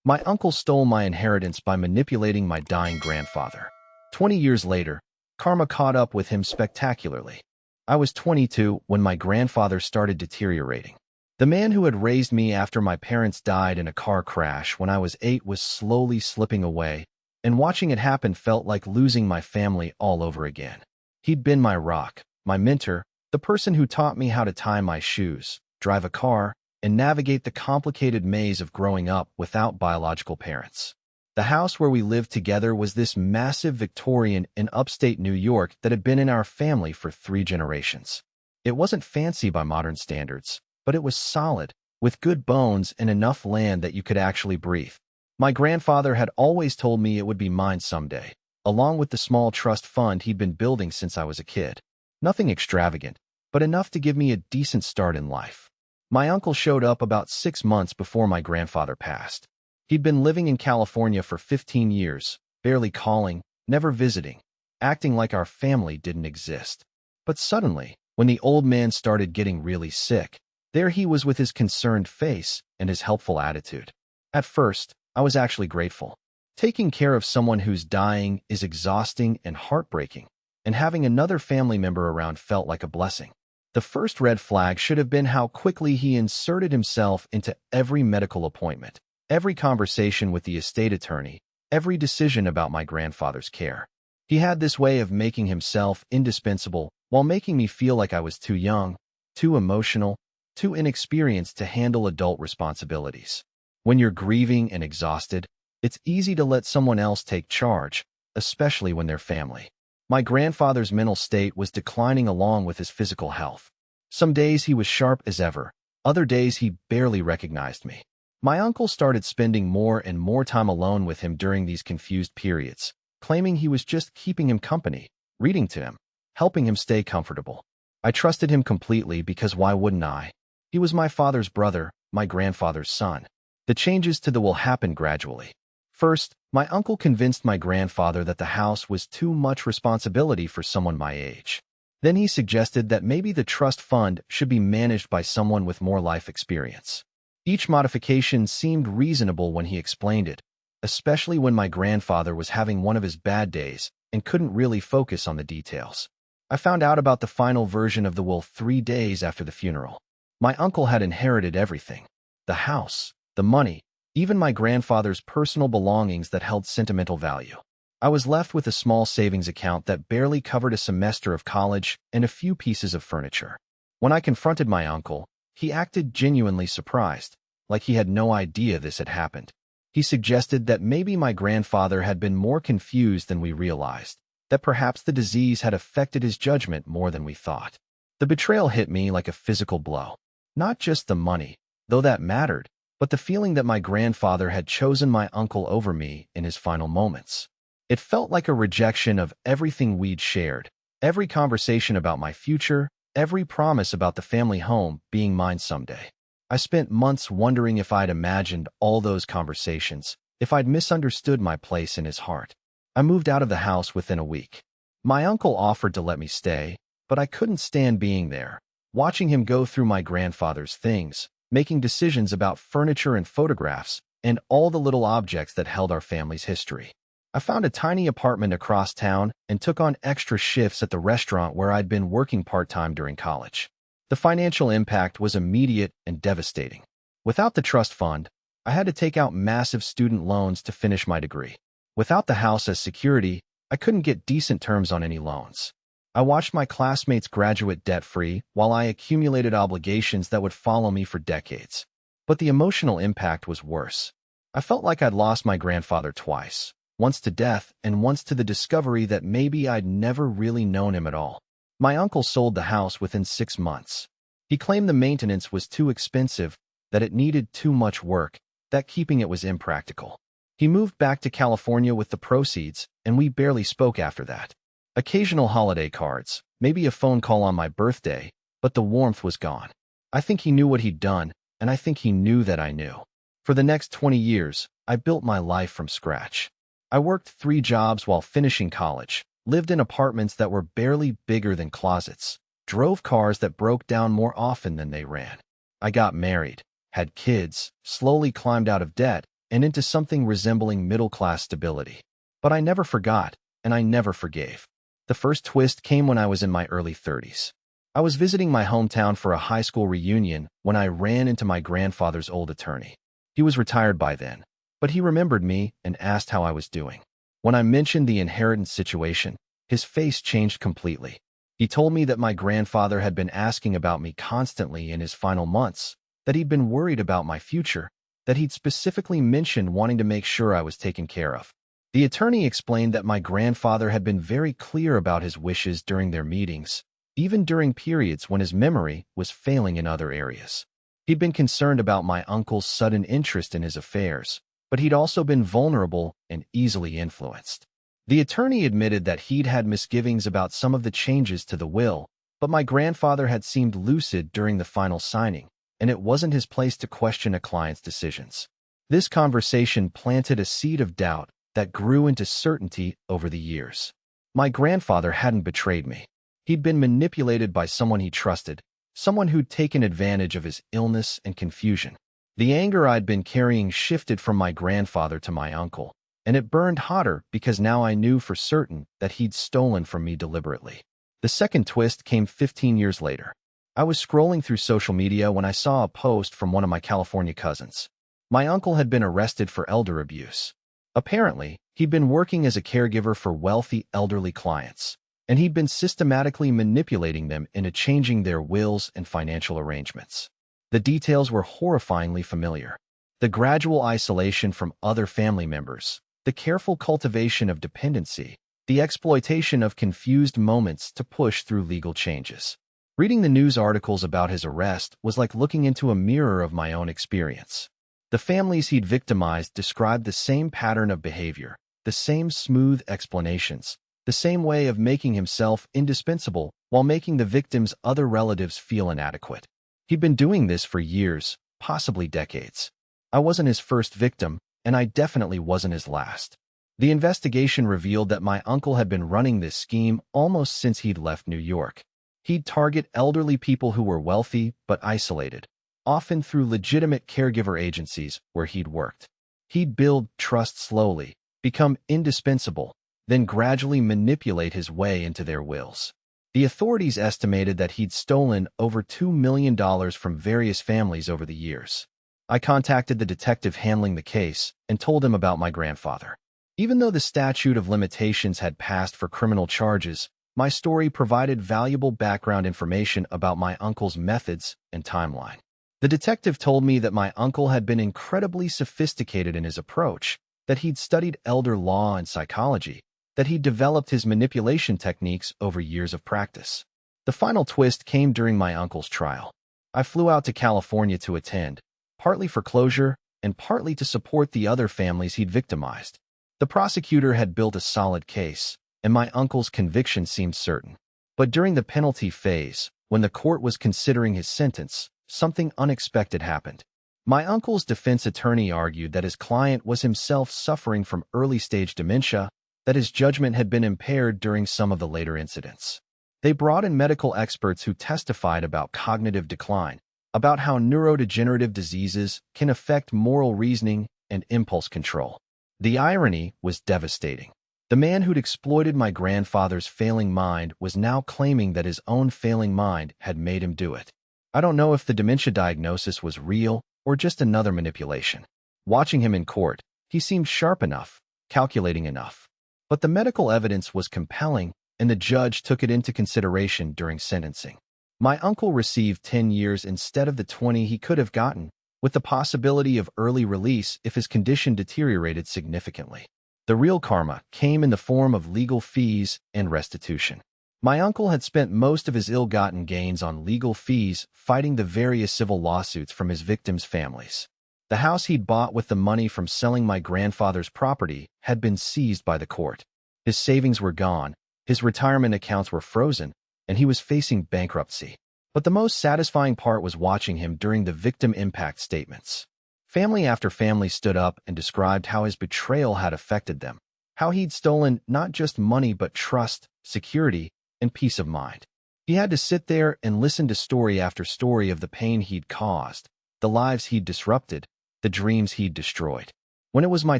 My uncle stole my inheritance by manipulating my dying grandfather. 20 years later, karma caught up with him spectacularly. I was 22 when my grandfather started deteriorating. The man who had raised me after my parents died in a car crash when I was 8 was slowly slipping away, and watching it happen felt like losing my family all over again. He'd been my rock, my mentor, the person who taught me how to tie my shoes, drive a car, and navigate the complicated maze of growing up without biological parents. The house where we lived together was this massive Victorian in upstate New York that had been in our family for 3 generations. It wasn't fancy by modern standards, but it was solid, with good bones and enough land that you could actually breathe. My grandfather had always told me it would be mine someday, along with the small trust fund he'd been building since I was a kid. Nothing extravagant, but enough to give me a decent start in life. My uncle showed up about 6 months before my grandfather passed. He'd been living in California for 15 years, barely calling, never visiting, acting like our family didn't exist. But suddenly, when the old man started getting really sick, there he was with his concerned face and his helpful attitude. At first, I was actually grateful. Taking care of someone who's dying is exhausting and heartbreaking, and having another family member around felt like a blessing. The first red flag should have been how quickly he inserted himself into every medical appointment, every conversation with the estate attorney, every decision about my grandfather's care. He had this way of making himself indispensable while making me feel like I was too young, too emotional, too inexperienced to handle adult responsibilities. When you're grieving and exhausted, it's easy to let someone else take charge, especially when they're family. My grandfather's mental state was declining along with his physical health. Some days he was sharp as ever, other days he barely recognized me. My uncle started spending more and more time alone with him during these confused periods, claiming he was just keeping him company, reading to him, helping him stay comfortable. I trusted him completely because why wouldn't I? He was my father's brother, my grandfather's son. The changes to the will happened gradually. First, my uncle convinced my grandfather that the house was too much responsibility for someone my age. Then he suggested that maybe the trust fund should be managed by someone with more life experience. Each modification seemed reasonable when he explained it, especially when my grandfather was having one of his bad days and couldn't really focus on the details. I found out about the final version of the will 3 days after the funeral. My uncle had inherited everything: the house, the money, even my grandfather's personal belongings that held sentimental value. I was left with a small savings account that barely covered a semester of college and a few pieces of furniture. When I confronted my uncle, he acted genuinely surprised, like he had no idea this had happened. He suggested that maybe my grandfather had been more confused than we realized, that perhaps the disease had affected his judgment more than we thought. The betrayal hit me like a physical blow. Not just the money, though that mattered, but the feeling that my grandfather had chosen my uncle over me in his final moments. It felt like a rejection of everything we'd shared, every conversation about my future, every promise about the family home being mine someday. I spent months wondering if I'd imagined all those conversations, if I'd misunderstood my place in his heart. I moved out of the house within a week. My uncle offered to let me stay, but I couldn't stand being there, watching him go through my grandfather's things, making decisions about furniture and photographs, and all the little objects that held our family's history. I found a tiny apartment across town and took on extra shifts at the restaurant where I'd been working part-time during college. The financial impact was immediate and devastating. Without the trust fund, I had to take out massive student loans to finish my degree. Without the house as security, I couldn't get decent terms on any loans. I watched my classmates graduate debt-free while I accumulated obligations that would follow me for decades. But the emotional impact was worse. I felt like I'd lost my grandfather twice, once to death and once to the discovery that maybe I'd never really known him at all. My uncle sold the house within 6 months. He claimed the maintenance was too expensive, that it needed too much work, that keeping it was impractical. He moved back to California with the proceeds, and we barely spoke after that. Occasional holiday cards, maybe a phone call on my birthday, but the warmth was gone. I think he knew what he'd done, and I think he knew that I knew. For the next 20 years, I built my life from scratch. I worked 3 jobs while finishing college, lived in apartments that were barely bigger than closets, drove cars that broke down more often than they ran. I got married, had kids, slowly climbed out of debt, and into something resembling middle-class stability. But I never forgot, and I never forgave. The first twist came when I was in my early 30s. I was visiting my hometown for a high school reunion when I ran into my grandfather's old attorney. He was retired by then, but he remembered me and asked how I was doing. When I mentioned the inheritance situation, his face changed completely. He told me that my grandfather had been asking about me constantly in his final months, that he'd been worried about my future, that he'd specifically mentioned wanting to make sure I was taken care of. The attorney explained that my grandfather had been very clear about his wishes during their meetings, even during periods when his memory was failing in other areas. He'd been concerned about my uncle's sudden interest in his affairs, but he'd also been vulnerable and easily influenced. The attorney admitted that he'd had misgivings about some of the changes to the will, but my grandfather had seemed lucid during the final signing, and it wasn't his place to question a client's decisions. This conversation planted a seed of doubt that grew into certainty over the years. My grandfather hadn't betrayed me. He'd been manipulated by someone he trusted, someone who'd taken advantage of his illness and confusion. The anger I'd been carrying shifted from my grandfather to my uncle, and it burned hotter because now I knew for certain that he'd stolen from me deliberately. The second twist came 15 years later. I was scrolling through social media when I saw a post from one of my California cousins. My uncle had been arrested for elder abuse. Apparently, he'd been working as a caregiver for wealthy elderly clients, and he'd been systematically manipulating them into changing their wills and financial arrangements. The details were horrifyingly familiar. The gradual isolation from other family members, the careful cultivation of dependency, the exploitation of confused moments to push through legal changes. Reading the news articles about his arrest was like looking into a mirror of my own experience. The families he'd victimized described the same pattern of behavior, the same smooth explanations, the same way of making himself indispensable while making the victim's other relatives feel inadequate. He'd been doing this for years, possibly decades. I wasn't his first victim, and I definitely wasn't his last. The investigation revealed that my uncle had been running this scheme almost since he'd left New York. He'd target elderly people who were wealthy but isolated, often through legitimate caregiver agencies where he'd worked. He'd build trust slowly, become indispensable, then gradually manipulate his way into their wills. The authorities estimated that he'd stolen over $2 million from various families over the years. I contacted the detective handling the case and told him about my grandfather. Even though the statute of limitations had passed for criminal charges, my story provided valuable background information about my uncle's methods and timeline. The detective told me that my uncle had been incredibly sophisticated in his approach, that he'd studied elder law and psychology, that he'd developed his manipulation techniques over years of practice. The final twist came during my uncle's trial. I flew out to California to attend, partly for closure and partly to support the other families he'd victimized. The prosecutor had built a solid case, and my uncle's conviction seemed certain. But during the penalty phase, when the court was considering his sentence, something unexpected happened. My uncle's defense attorney argued that his client was himself suffering from early-stage dementia, that his judgment had been impaired during some of the later incidents. They brought in medical experts who testified about cognitive decline, about how neurodegenerative diseases can affect moral reasoning and impulse control. The irony was devastating. The man who'd exploited my grandfather's failing mind was now claiming that his own failing mind had made him do it. I don't know if the dementia diagnosis was real or just another manipulation. Watching him in court, he seemed sharp enough, calculating enough. But the medical evidence was compelling, and the judge took it into consideration during sentencing. My uncle received 10 years instead of the 20 he could have gotten, with the possibility of early release if his condition deteriorated significantly. The real karma came in the form of legal fees and restitution. My uncle had spent most of his ill-gotten gains on legal fees fighting the various civil lawsuits from his victims' families. The house he'd bought with the money from selling my grandfather's property had been seized by the court. His savings were gone, his retirement accounts were frozen, and he was facing bankruptcy. But the most satisfying part was watching him during the victim impact statements. Family after family stood up and described how his betrayal had affected them, how he'd stolen not just money but trust, security, and peace of mind. He had to sit there and listen to story after story of the pain he'd caused, the lives he'd disrupted, the dreams he'd destroyed. When it was my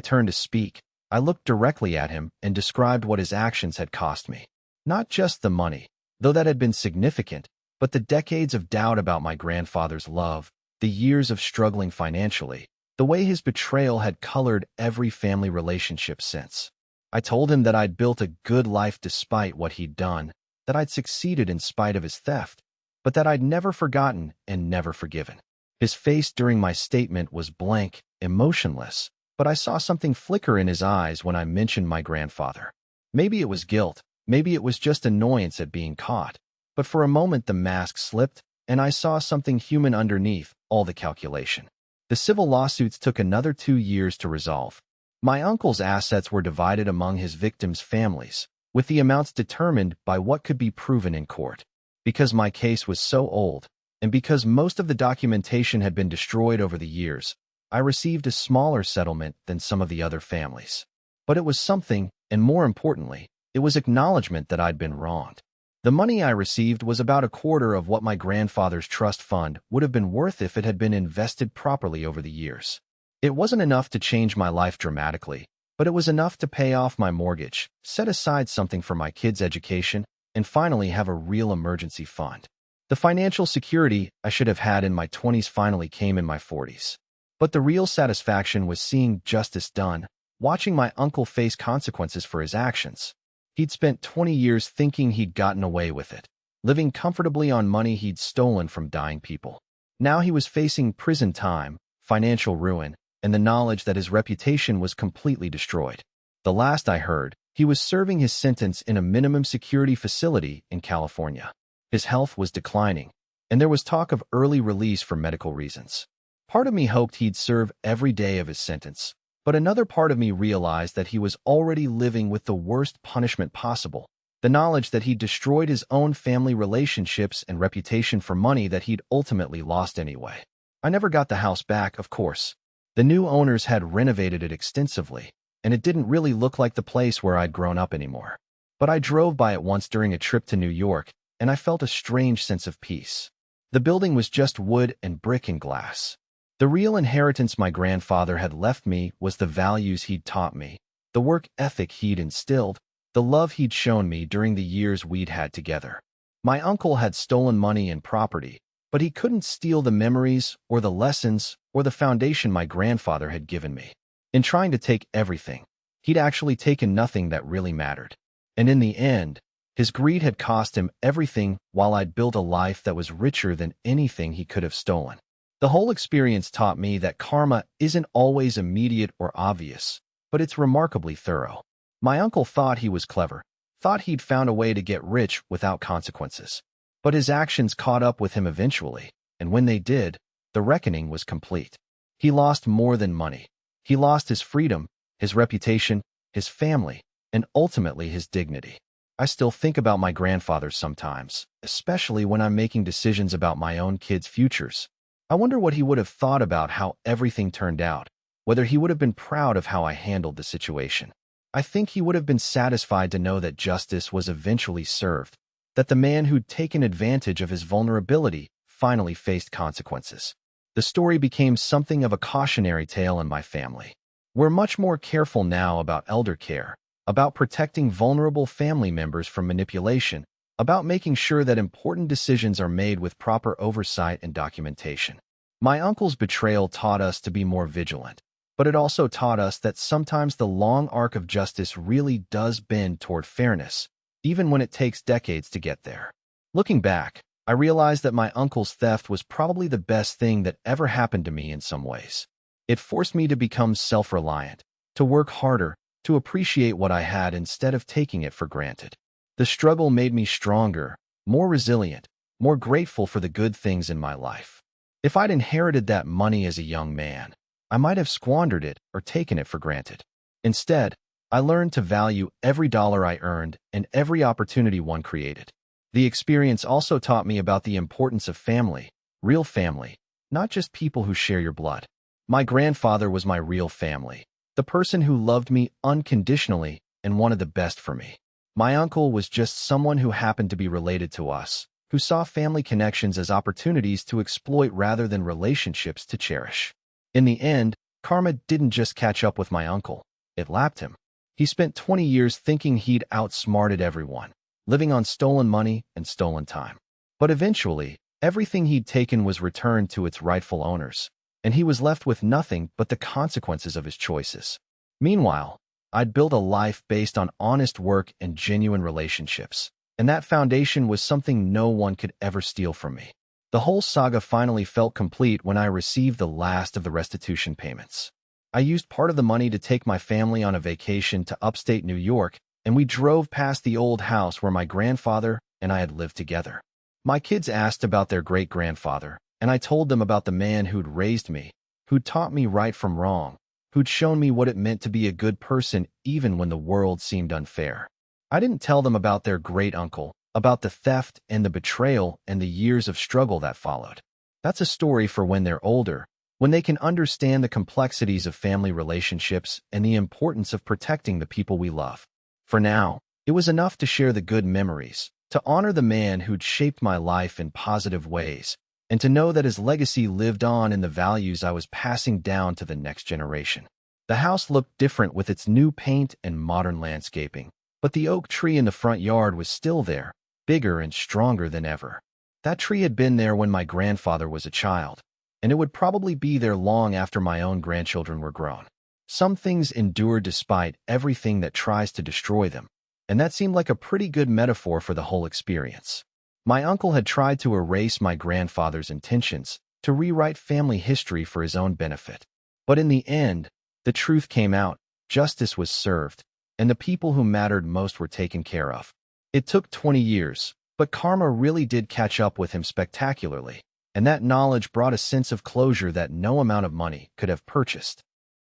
turn to speak, I looked directly at him and described what his actions had cost me. Not just the money, though that had been significant, but the decades of doubt about my grandfather's love, the years of struggling financially, the way his betrayal had colored every family relationship since. I told him that I'd built a good life despite what he'd done, that I'd succeeded in spite of his theft, but that I'd never forgotten and never forgiven. His face during my statement was blank, emotionless, but I saw something flicker in his eyes when I mentioned my grandfather. Maybe it was guilt, maybe it was just annoyance at being caught, but for a moment the mask slipped, and I saw something human underneath all the calculation. The civil lawsuits took another 2 years to resolve. My uncle's assets were divided among his victims' families, with the amounts determined by what could be proven in court. Because my case was so old, and because most of the documentation had been destroyed over the years, I received a smaller settlement than some of the other families. But it was something, and more importantly, it was acknowledgement that I'd been wronged. The money I received was about a quarter of what my grandfather's trust fund would have been worth if it had been invested properly over the years. It wasn't enough to change my life dramatically, but it was enough to pay off my mortgage, set aside something for my kids' education, and finally have a real emergency fund. The financial security I should have had in my 20s finally came in my 40s. But the real satisfaction was seeing justice done, watching my uncle face consequences for his actions. He'd spent 20 years thinking he'd gotten away with it, living comfortably on money he'd stolen from dying people. Now he was facing prison time, financial ruin, and the knowledge that his reputation was completely destroyed. The last I heard, he was serving his sentence in a minimum security facility in California. His health was declining, and there was talk of early release for medical reasons. Part of me hoped he'd serve every day of his sentence, but another part of me realized that he was already living with the worst punishment possible, the knowledge that he'd destroyed his own family relationships and reputation for money that he'd ultimately lost anyway. I never got the house back, of course. The new owners had renovated it extensively, and it didn't really look like the place where I'd grown up anymore. But I drove by it once during a trip to New York, and I felt a strange sense of peace. The building was just wood and brick and glass. The real inheritance my grandfather had left me was the values he'd taught me, the work ethic he'd instilled, the love he'd shown me during the years we'd had together. My uncle had stolen money and property, but he couldn't steal the memories or the lessons or the foundation my grandfather had given me. In trying to take everything, he'd actually taken nothing that really mattered. And in the end, his greed had cost him everything while I'd built a life that was richer than anything he could have stolen. The whole experience taught me that karma isn't always immediate or obvious, but it's remarkably thorough. My uncle thought he was clever, thought he'd found a way to get rich without consequences. But his actions caught up with him eventually, and when they did, the reckoning was complete. He lost more than money. He lost his freedom, his reputation, his family, and ultimately his dignity. I still think about my grandfather sometimes, especially when I'm making decisions about my own kids' futures. I wonder what he would have thought about how everything turned out, whether he would have been proud of how I handled the situation. I think he would have been satisfied to know that justice was eventually served, that the man who'd taken advantage of his vulnerability finally faced consequences. The story became something of a cautionary tale in my family. We're much more careful now about elder care, about protecting vulnerable family members from manipulation, about making sure that important decisions are made with proper oversight and documentation. My uncle's betrayal taught us to be more vigilant, but it also taught us that sometimes the long arc of justice really does bend toward fairness, even when it takes decades to get there. Looking back, I realized that my uncle's theft was probably the best thing that ever happened to me in some ways. It forced me to become self-reliant, to work harder, to appreciate what I had instead of taking it for granted. The struggle made me stronger, more resilient, more grateful for the good things in my life. If I'd inherited that money as a young man, I might have squandered it or taken it for granted. Instead, I learned to value every dollar I earned and every opportunity one created. The experience also taught me about the importance of family, real family, not just people who share your blood. My grandfather was my real family, the person who loved me unconditionally and wanted the best for me. My uncle was just someone who happened to be related to us, who saw family connections as opportunities to exploit rather than relationships to cherish. In the end, Karma didn't just catch up with my uncle, it lapped him. He spent 20 years thinking he'd outsmarted everyone, living on stolen money and stolen time. But eventually, everything he'd taken was returned to its rightful owners, and he was left with nothing but the consequences of his choices. Meanwhile, I'd built a life based on honest work and genuine relationships, and that foundation was something no one could ever steal from me. The whole saga finally felt complete when I received the last of the restitution payments. I used part of the money to take my family on a vacation to upstate New York, and we drove past the old house where my grandfather and I had lived together. My kids asked about their great-grandfather, and I told them about the man who'd raised me, who'd taught me right from wrong, who'd shown me what it meant to be a good person even when the world seemed unfair. I didn't tell them about their great-uncle, about the theft and the betrayal and the years of struggle that followed. That's a story for when they're older, when they can understand the complexities of family relationships and the importance of protecting the people we love. For now, it was enough to share the good memories, to honor the man who'd shaped my life in positive ways, and to know that his legacy lived on in the values I was passing down to the next generation. The house looked different with its new paint and modern landscaping, but the oak tree in the front yard was still there, bigger and stronger than ever. That tree had been there when my grandfather was a child, and it would probably be there long after my own grandchildren were grown. Some things endure despite everything that tries to destroy them, and that seemed like a pretty good metaphor for the whole experience. My uncle had tried to erase my grandfather's intentions, to rewrite family history for his own benefit. But in the end, the truth came out, justice was served, and the people who mattered most were taken care of. It took 20 years, but karma really did catch up with him spectacularly, and that knowledge brought a sense of closure that no amount of money could have purchased.